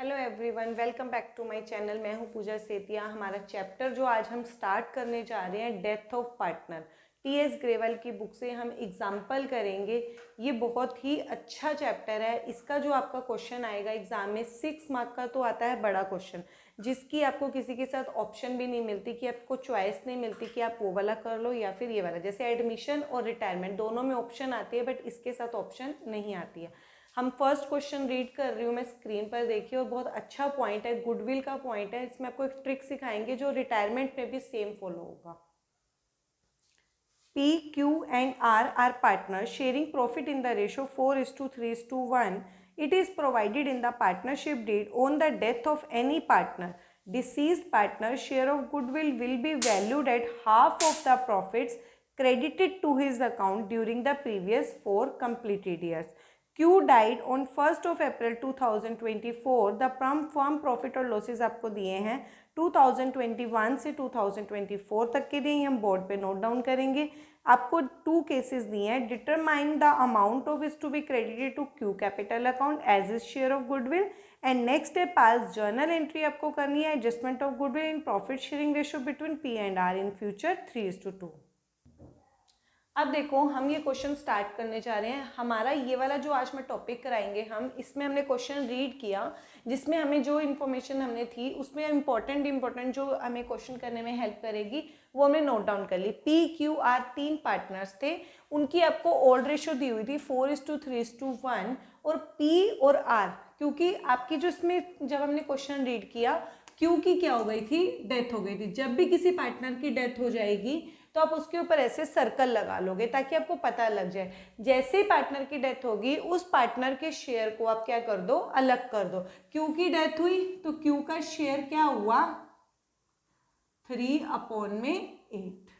Hello everyone, welcome back to my channel. मैं हूं पूजा सेतिया। हमारा चैप्टर जो आज हम स्टार्ट करने जा रहे हैं, death of partner, TS Grewal की बुक से हम एग्जाम्पल करेंगे। ये बहुत ही अच्छा चैप्टर है। इसका जो आपका क्वेश्चन आएगा एग्जाम में 6 मार्क का तो आता है बड़ा क्वेश्चन, जिसकी आपको किसी के साथ ऑप्शन भी नहीं मिलती, कि आपको चॉइस नहीं मिलती कि आप वो वाला कर लो या फिर ये वाला। जैसे एडमिशन और रिटायरमेंट दोनों में ऑप्शन आती है, बट इसके साथ ऑप्शन नहीं आती है। हम फर्स्ट क्वेश्चन रीड कर रही हूँ मैं, स्क्रीन पर देखिए, और बहुत अच्छा पॉइंट है, गुडविल का पॉइंट है। इसमें आपको एक ट्रिक सिखाएंगे जो रिटायरमेंट में भी सेम फॉलो होगा। P, Q and R are partners sharing profit in the ratio 4:3:1. It is provided in the partnership deed on the death of any partner. Deceased partner's share of goodwill will be valued at half of the profits credited to his account during the previous 4 completed years. Q died on 1st of April 2024. The firm profit और losses आपको दिए हैं 2021 से 2024 तक के दिए, हम board पे नोट डाउन करेंगे। आपको 2 केसेस दिए हैं। Determine the amount of is to be credited to Q capital account as is share of goodwill. And next है पास जर्नल एंट्री आपको करनी है, adjustment of goodwill in profit sharing ratio between P and R in future 3:2। अब देखो, हम ये question start करने जा रहे हैं। हमारा ये वाला जो आज में टॉपिक कराएंगे हम, इसमें हमने क्वेश्चन रीड किया, जिसमें हमें जो इन्फॉर्मेशन हमने थी उसमें इम्पोर्टेंट जो हमें क्वेश्चन करने में हेल्प करेगी वो हमने नोट डाउन कर ली। P, Q, R 3 पार्टनर्स थे। उनकी आपको ओल्ड रेशियो दी हुई थी 4:3:1। और P और R, क्योंकि आपकी जो इसमें जब हमने क्वेश्चन रीड किया, Q की क्या हो गई थी, डेथ हो गई थी। जब भी किसी पार्टनर की डेथ हो जाएगी तो आप उसके ऊपर ऐसे सर्कल लगा लोगे ताकि आपको पता लग जाए। जैसे ही पार्टनर की डेथ होगी उस पार्टनर के शेयर को आप क्या कर दो, अलग कर दो। क्यू की डेथ हुई तो क्यू का शेयर क्या हुआ, 3/8।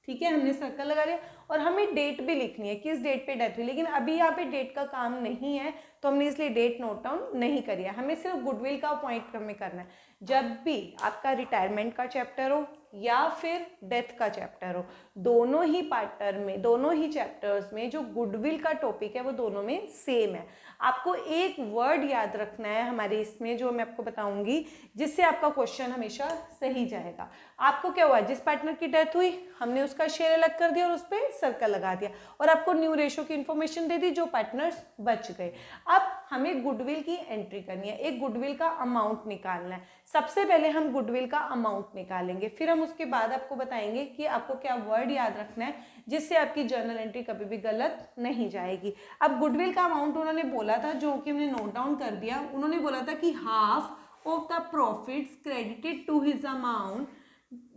ठीक है, हमने सर्कल लगा लिया। और हमें डेट भी लिखनी है, किस डेट पे डेथ हुई, लेकिन अभी यहाँ पे डेट का काम नहीं है तो हमने इसलिए डेट नोट डाउन नहीं करी है। हमें सिर्फ गुडविल का पॉइंट हमें करना है। जब भी आपका रिटायरमेंट का चैप्टर हो या फिर डेथ का चैप्टर हो, दोनों ही पार्टर में, दोनों ही चैप्टर्स में जो गुडविल का टॉपिक है वो दोनों में सेम है। आपको एक वर्ड याद रखना है हमारे इसमें, जो मैं आपको बताऊंगी, जिससे आपका क्वेश्चन हमेशा सही जाएगा। आपको क्या हुआ, जिस पार्टनर की डेथ हुई हमने उसका शेयर अलग कर दिया और उस पर सर्कल लगा दिया, और आपको न्यू रेशो की इंफॉर्मेशन दे दी, जो पार्टनर्स बच गए। अब हमें गुडविल की एंट्री करनी है, एक गुडविल का अमाउंट निकालना है। सबसे पहले हम गुडविल का अमाउंट निकालेंगे, फिर हम उसके बाद आपको बताएंगे कि आपको क्या वर्ड याद रखना है जिससे आपकी जर्नल एंट्री कभी भी गलत नहीं जाएगी। अब गुडविल का अमाउंट उन्होंने बोला था, जो कि हमने नोट डाउन कर दिया। उन्होंने बोला था कि half of the profits credited to his amount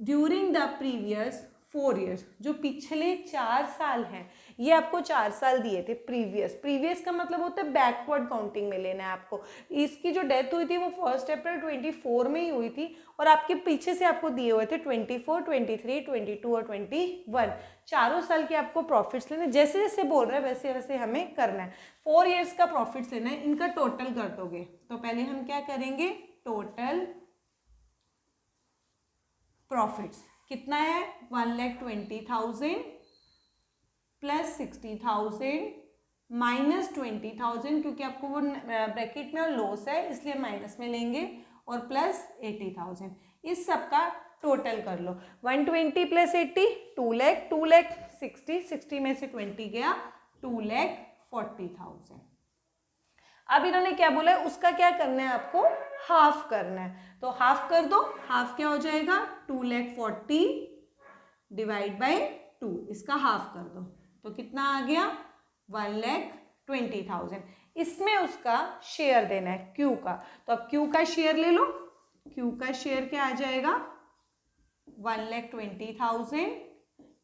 during the previous 4 years, जो पिछले 4 साल हैं, ये आपको 4 साल दिए थे। प्रीवियस का मतलब होता है बैकवर्ड काउंटिंग में लेना है आपको। इसकी जो डेथ हुई थी वो 1 अप्रैल 24 में ही हुई थी, और आपके पीछे से आपको दिए हुए थे 24, 23, 22 और 21। 4 साल के आपको प्रॉफिट्स लेने, जैसे जैसे बोल रहे हैं वैसे वैसे हमें करना है। 4 years का प्रॉफिट्स लेना है, इनका टोटल कर दोगे। तो पहले हम क्या करेंगे, टोटल प्रॉफिट्स कितना है, 1,20,000 प्लस 60,000 माइनस 20,000, क्योंकि आपको वो ब्रैकेट में और लॉस है इसलिए माइनस में लेंगे, और प्लस 80,000। इस सब का टोटल कर लो। 120 प्लस 80 2 लाख, 2 लाख 60 में से 20 गया, 2,40,000। अब इन्होंने क्या बोला है, उसका क्या करना है, आपको हाफ करना है। तो हाफ कर दो। हाफ क्या हो जाएगा, 2,40,000 डिवाइड बाय 2, इसका हाफ कर दो तो कितना आ गया, 1,20,000। इसमें उसका शेयर देना है क्यू का। तो अब क्यू का शेयर ले लो। क्यू का शेयर क्या आ जाएगा, 1,20,000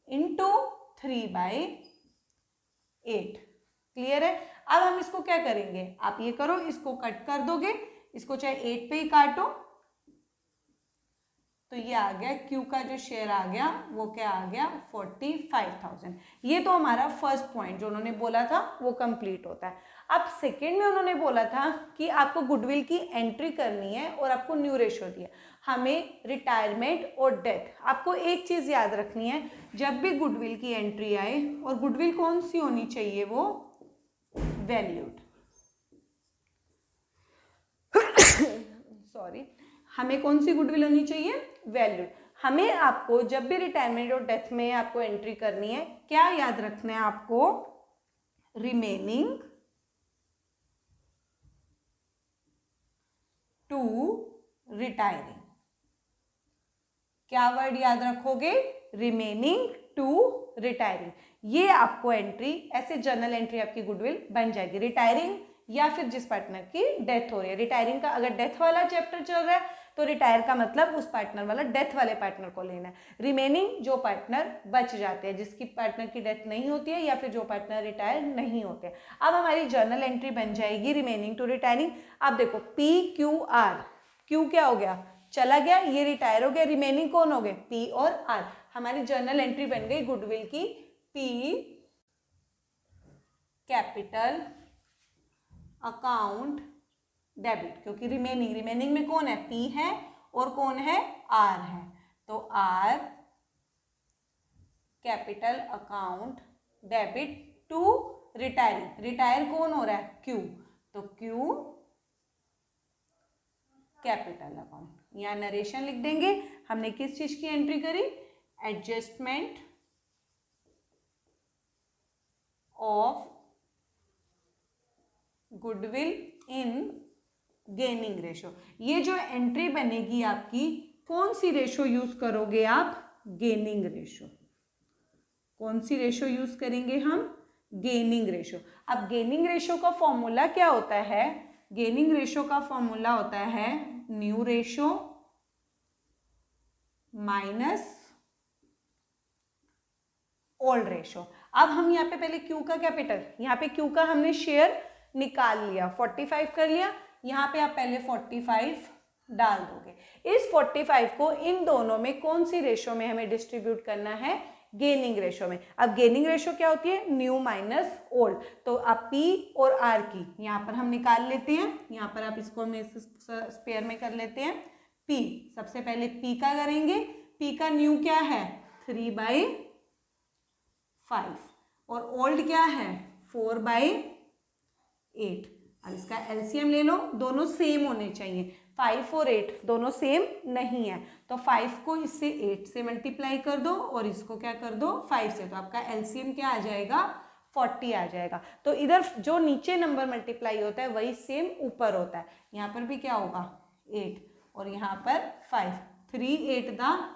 इंटू 3/8। क्लियर है। अब हम इसको क्या करेंगे, आप ये करो, इसको कट कर दोगे, इसको चाहे 8 पे ही काटो, तो ये आ गया क्यू का जो शेयर आ गया वो क्या आ गया, 45,000। ये तो हमारा फर्स्ट पॉइंट जो उन्होंने बोला था वो कंप्लीट होता है। अब सेकेंड में उन्होंने बोला था कि आपको गुडविल की एंट्री करनी है और आपको न्यू रेशियो दिया। हमें रिटायरमेंट और डेथ, आपको एक चीज याद रखनी है, जब भी गुडविल की एंट्री आए, और गुडविल कौन सी होनी चाहिए, वो वैल्यूड। सॉरी, हमें कौन सी गुडविल होनी चाहिए, वैल्यू। हमें आपको जब भी रिटायरमेंट और डेथ में आपको एंट्री करनी है, क्या याद रखना है आपको, रिमेनिंग टू रिटायरिंग। क्या वर्ड याद रखोगे, रिमेनिंग टू रिटायरिंग। ये आपको एंट्री ऐसे जर्नल एंट्री आपकी गुडविल बन जाएगी। रिटायरिंग या फिर जिस पार्टनर की डेथ हो रही है, रिटायरिंग का अगर डेथ वाला चैप्टर चल रहा है तो रिटायर का मतलब उस पार्टनर वाला डेथ वाले पार्टनर को लेना है। रिमेनिंग जो पार्टनर बच जाते हैं, जिसकी पार्टनर की डेथ नहीं होती है या फिर जो पार्टनर रिटायर नहीं होते। अब हमारी जर्नल एंट्री बन जाएगी रिमेनिंग टू रिटायरिंग। अब देखो PQR, क्यू क्या हो गया, चला गया, ये रिटायर हो गया, रिमेनिंग कौन हो गए, P और R। हमारी जर्नल एंट्री बन गई गुडविल की P कैपिटल अकाउंट डेबिट, क्योंकि रिमेनिंग में कौन है, P है और कौन है, R है। तो R capital account debit to retiring. Retire कौन हो रहा है, Q, तो Q कैपिटल अकाउंट। यहाँ नरेशन लिख देंगे, हमने किस चीज की एंट्री करी, adjustment of goodwill in gaining ratio. ये जो एंट्री बनेगी आपकी, कौन सी रेशो यूज करोगे आप, गेनिंग रेशो। कौन सी रेशो यूज करेंगे हम, गेनिंग रेशो। अब गेनिंग रेशो का फॉर्मूला क्या होता है, गेनिंग रेशो का फॉर्मूला होता है new ratio minus old ratio. अब हम यहाँ पे पहले Q का कैपिटल, यहाँ पे Q का हमने शेयर निकाल लिया, 45 कर लिया, यहाँ पे आप पहले 45 डाल दोगे। इस 45 को इन दोनों में कौन सी रेशो में हमें डिस्ट्रीब्यूट करना है, गेनिंग रेशो में। अब गेनिंग रेशो क्या होती है, न्यू माइनस ओल्ड। तो आप P और R की यहाँ पर हम निकाल लेते हैं, यहाँ पर आप इसको हम स्पेयर में कर लेते हैं। P सबसे पहले P का करेंगे, P का न्यू क्या है 3/5 और ओल्ड क्या है 4/8। अब इसका एलसीएम ले लो, दोनों सेम होने चाहिए, 5 और 8 दोनों सेम नहीं है, तो 5 को इससे 8 से मल्टीप्लाई कर दो और इसको क्या कर दो 5 से, तो आपका एलसीएम क्या आ जाएगा 40 आ जाएगा। तो इधर जो नीचे नंबर मल्टीप्लाई होता है वही सेम ऊपर होता है। यहाँ पर भी क्या होगा 8 और यहाँ पर 5, 3 8 दा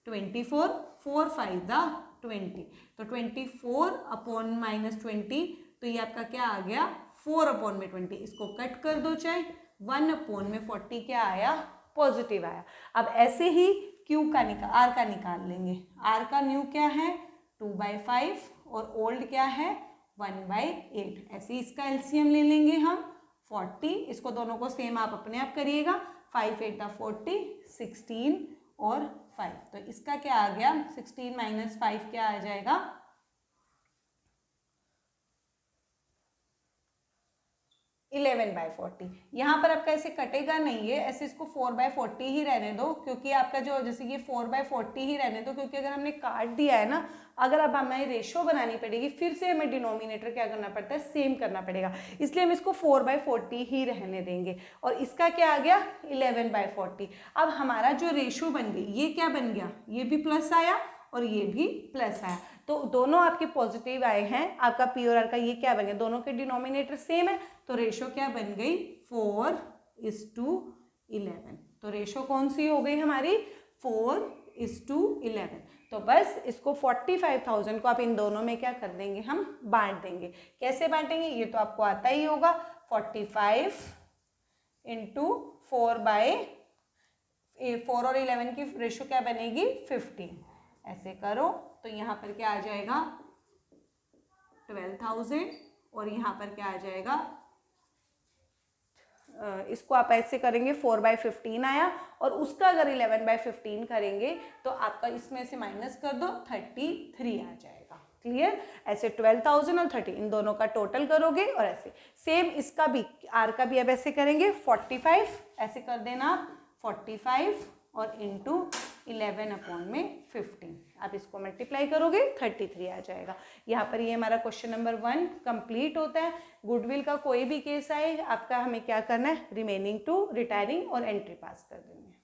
24, 4 5 दा 20, तो 24/-20, तो ये आपका क्या आ गया 4/20। इसको कट कर दो, चाहे 1/40 क्या आया पॉजिटिव आया। अब ऐसे ही Q का R का निकाल लेंगे। R का न्यू क्या है 2/5 और ओल्ड क्या है 1/8। ऐसे ही इसका एलसीएम ले लेंगे हम 40, इसको दोनों को सेम आप अपने आप करिएगा, 5 8 40, 16 और 5, तो इसका क्या आ गया 16 - 5 क्या आ जाएगा 11/40। यहाँ पर आपका ऐसे कटेगा नहीं है, ऐसे इसको 4/40 ही रहने दो, क्योंकि आपका जो जैसे ये 4/40 ही रहने दो, क्योंकि अगर हमने काट दिया है ना, अगर अब हमें रेशो बनानी पड़ेगी फिर से हमें डिनोमिनेटर क्या करना पड़ता है सेम करना पड़ेगा, इसलिए हम इसको 4/40 ही रहने देंगे। और इसका क्या आ गया 11/40। अब हमारा जो रेशो बन गई ये क्या बन गया, ये भी प्लस आया और ये भी प्लस आया, तो दोनों आपके पॉजिटिव आए हैं। आपका P और R का ये क्या बन गया, दोनों के डिनोमिनेटर सेम है, तो रेशो क्या बन गई 4:11। तो रेशो कौन सी हो गई हमारी 4:11। तो बस इसको 45,000 को आप इन दोनों में क्या कर देंगे, हम बांट देंगे। कैसे बांटेंगे ये तो आपको आता ही होगा, 45 × 4 और 11 की रेशो क्या बनेगी 15। ऐसे करो तो यहाँ पर क्या आ जाएगा 12,000 और यहाँ पर क्या आ जाएगा, इसको आप ऐसे करेंगे 4/15 आया, और उसका अगर 11/15 करेंगे तो आपका इसमें से माइनस कर दो 33 आ जाएगा। क्लियर, ऐसे 12,000 और 30 इन दोनों का टोटल करोगे, और ऐसे सेम इसका भी R का भी अब ऐसे करेंगे 45, ऐसे कर देना आप 45 और इंटू 11 अपॉन में 15, आप इसको मल्टीप्लाई करोगे 33 आ जाएगा। यहाँ पर ये हमारा क्वेश्चन नंबर 1 कंप्लीट होता है। गुडविल का कोई भी केस आए आपका हमें क्या करना है, रिमेनिंग टू, रिटायरिंग और एंट्री पास कर देनी है।